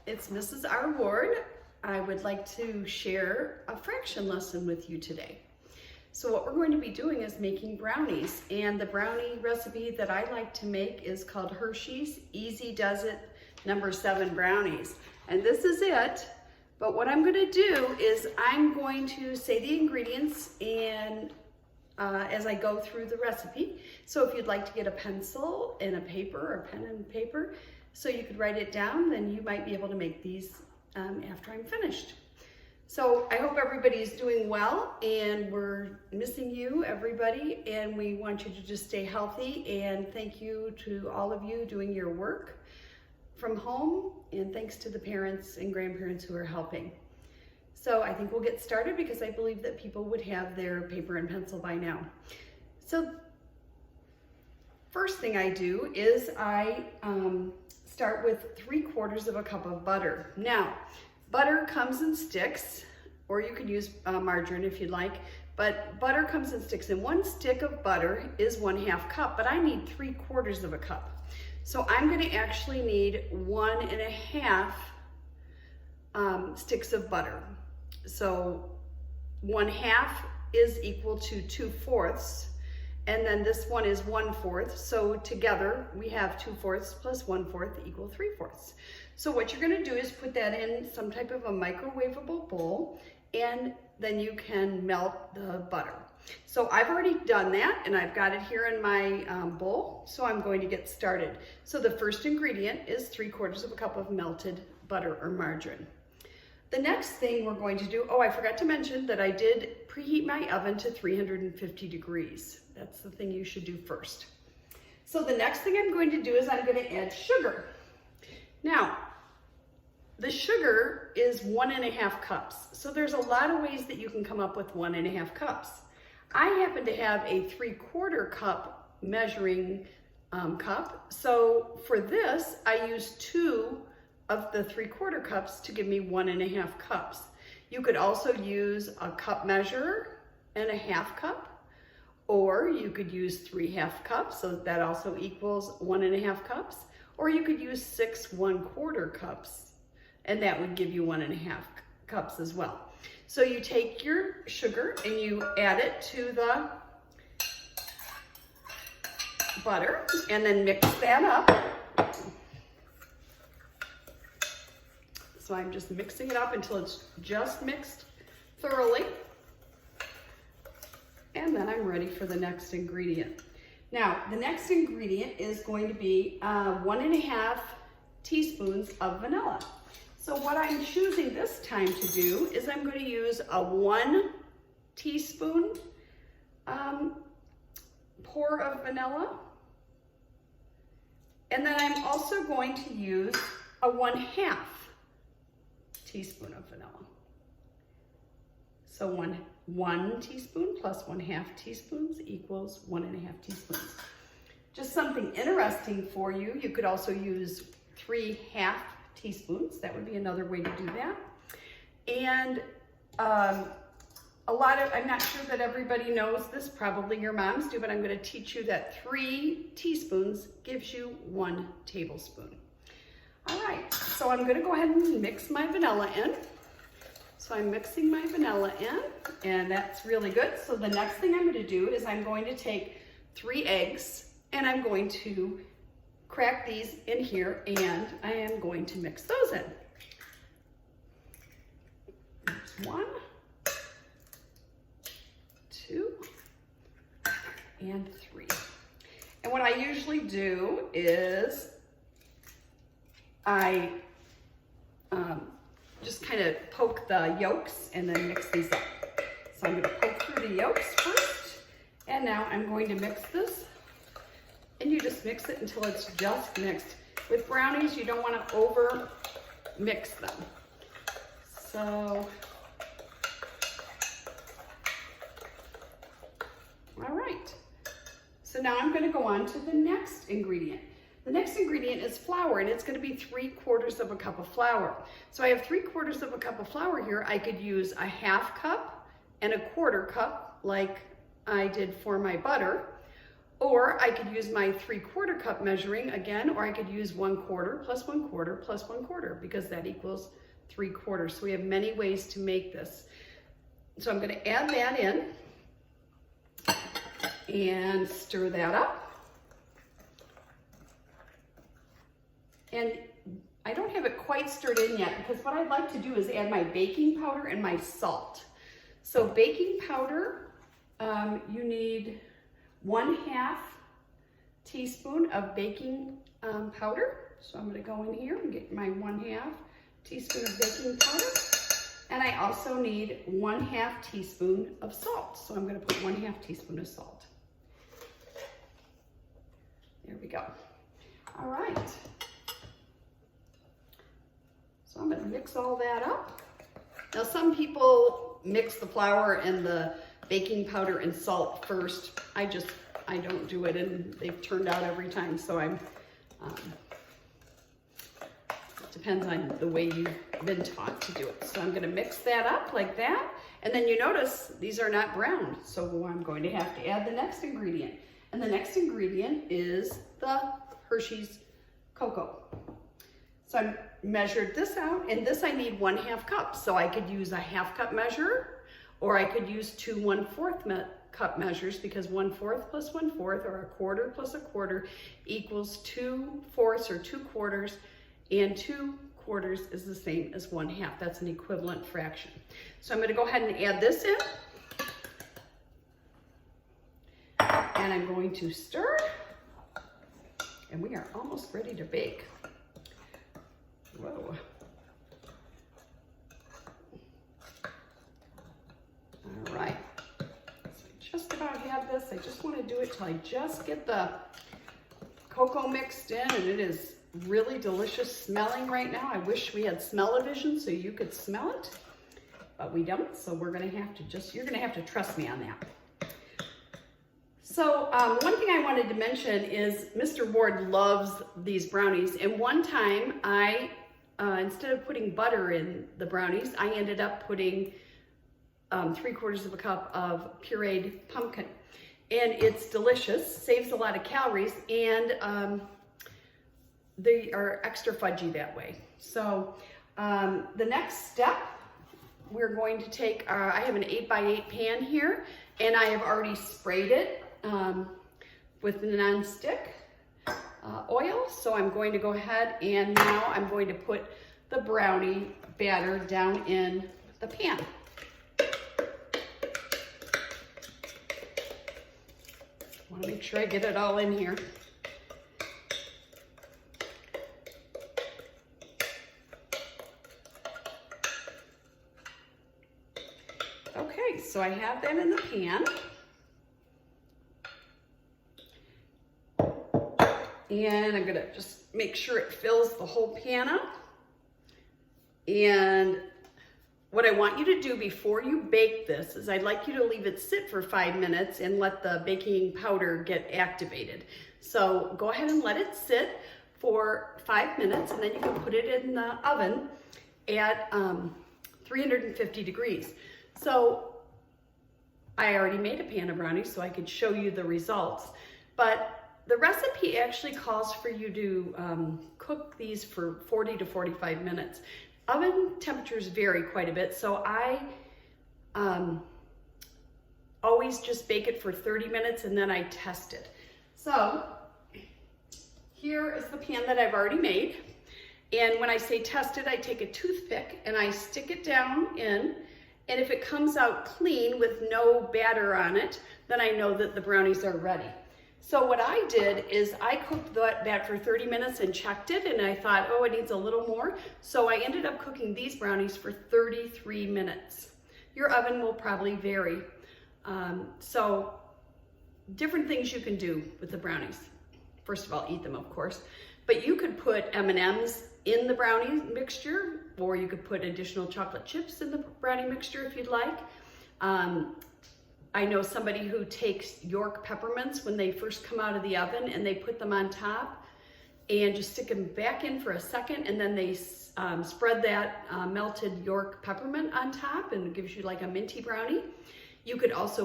it's Mrs. R. Ward. I would like to share a fraction lesson with you today. So what we're going to be doing is making brownies, and the brownie recipe that I like to make is called Hershey's Easy Does It number 7 brownies. And this is it, but what I'm going to do is I'm going to say the ingredients and as I go through the recipe. So if you'd like to get a pencil and a paper or pen and paper so you could write it down, then you might be able to make these after I'm finished. So I hope everybody's doing well, and we're missing you, everybody, and we want you to just stay healthy, and thank you to all of you doing your work from home, and thanks to the parents and grandparents who are helping. So I think we'll get started because I believe that people would have their paper and pencil by now. So first thing I do is I start with 3/4 cup of butter. Now, butter comes in sticks, or you could use margarine if you'd like, but butter comes in sticks, and 1 stick of butter is 1/2 cup, but I need 3/4 cup. So I'm gonna actually need 1.5 sticks of butter. So 1/2 is equal to 2/4, and then this one is 1/4. So together we have 2/4 plus 1/4 equal 3/4. So what you're gonna do is put that in some type of a microwavable bowl, and then you can melt the butter. So I've already done that, and I've got it here in my bowl, so I'm going to get started. So the first ingredient is 3/4 cup of melted butter or margarine. The next thing we're going to do, oh, I forgot to mention that I did preheat my oven to 350 degrees. That's the thing you should do first. So the next thing I'm going to do is I'm going to add sugar. Now, the sugar is 1.5 cups. So there's a lot of ways that you can come up with 1.5 cups. I happen to have a 3/4 cup measuring cup. So for this, I use 2 of the 3/4 cups to give me 1.5 cups. You could also use a cup measure and a 1/2 cup, or you could use 3/2 cups, so that also equals 1.5 cups, or you could use 6 1/4 cups, and that would give you 1.5 cups as well. So you take your sugar and you add it to the butter, and then mix that up. So I'm just mixing it up until it's just mixed thoroughly. And then I'm ready for the next ingredient. Now, the next ingredient is going to be 1.5 teaspoons of vanilla. So what I'm choosing this time to do is I'm going to use a 1 teaspoon pour of vanilla. And then I'm also going to use a 1/2 teaspoon of vanilla. So one teaspoon plus 1/2 teaspoons equals 1.5 teaspoons. Just something interesting for you, you could also use 3/2 teaspoons. That would be another way to do that. And I'm not sure that everybody knows this, probably your moms do, but I'm going to teach you that 3 teaspoons gives you 1 tablespoon. All right, so I'm going to go ahead and mix my vanilla in. So I'm mixing my vanilla in, and that's really good. So the next thing I'm going to do is I'm going to take 3 eggs, and I'm going to crack these in here, and I am going to mix those in. There's 1, 2, and 3. And what I usually do is I just kind of poke the yolks and then mix these up. So I'm going to poke through the yolks first, and now I'm going to mix this, and you just mix it until it's just mixed. With brownies, you don't want to over mix them. So, all right. So now I'm going to go on to the next ingredient. The next ingredient is flour, and it's going to be 3/4 cup of flour. So I have 3/4 cup of flour here. I could use a 1/2 cup and a 1/4 cup like I did for my butter, Or I could use my 3/4 cup measuring again, or I could use 1/4 plus 1/4 plus 1/4 because that equals 3/4. So we have many ways to make this. So I'm gonna add that in and stir that up. And I don't have it quite stirred in yet because what I'd like to do is add my baking powder and my salt. So baking powder, you need 1/2 teaspoon of baking powder. So I'm gonna go in here and get my 1/2 teaspoon of baking powder. And I also need 1/2 teaspoon of salt. So I'm gonna put 1/2 teaspoon of salt. There we go. All right. So I'm gonna mix all that up. Now some people mix the flour and the baking powder and salt first. I don't do it, and they've turned out every time. So it depends on the way you've been taught to do it. So I'm gonna mix that up like that. And then you notice these are not browned. So I'm going to have to add the next ingredient. And the next ingredient is the Hershey's cocoa. So I measured this out, and this I need 1/2 cup. So I could use a 1/2 cup measure, or I could use 2 1/4 cup measures, because 1/4 plus 1/4, or 1/4 plus 1/4 equals 2/4 or 2/4, and 2/4 is the same as 1/2. That's an equivalent fraction. So I'm gonna go ahead and add this in. And I'm going to stir, and we are almost ready to bake. Whoa. All right, so I just about have this. I just want to do it till I just get the cocoa mixed in, and it is really delicious smelling right now. I wish we had smell-o-vision so you could smell it, but we don't, so we're gonna have to you're gonna have to trust me on that. So one thing I wanted to mention is Mr. Ward loves these brownies, and one time I, instead of putting butter in the brownies, I ended up putting 3/4 of a cup of pureed pumpkin. And it's delicious, saves a lot of calories, and they are extra fudgy that way. So the next step, we're going to take, I have an 8x8 pan here, and I have already sprayed it with the non-stick oil. So I'm going to go ahead, and now I'm going to put the brownie batter down in the pan. I want to make sure I get it all in here. Okay, so I have that in the pan. And I'm gonna just make sure it fills the whole pan up. And what I want you to do before you bake this is I'd like you to leave it sit for 5 minutes and let the baking powder get activated. So go ahead and let it sit for 5 minutes, and then you can put it in the oven at 350 degrees. So I already made a pan of brownies so I could show you the results, but the recipe actually calls for you to cook these for 40 to 45 minutes. Oven temperatures vary quite a bit, so I always just bake it for 30 minutes and then I test it. So here is the pan that I've already made. And when I say test it, I take a toothpick and I stick it down in, and if it comes out clean with no batter on it, then I know that the brownies are ready. So what I did is I cooked that for 30 minutes and checked it, and I thought, oh, it needs a little more. So I ended up cooking these brownies for 33 minutes. Your oven will probably vary. So different things you can do with the brownies. First of all, eat them, of course. But you could put M&Ms in the brownie mixture, or you could put additional chocolate chips in the brownie mixture if you'd like. I know somebody who takes York peppermints when they first come out of the oven, and they put them on top and just stick them back in for a second, and then they spread that melted York peppermint on top, and it gives you like a minty brownie. You could also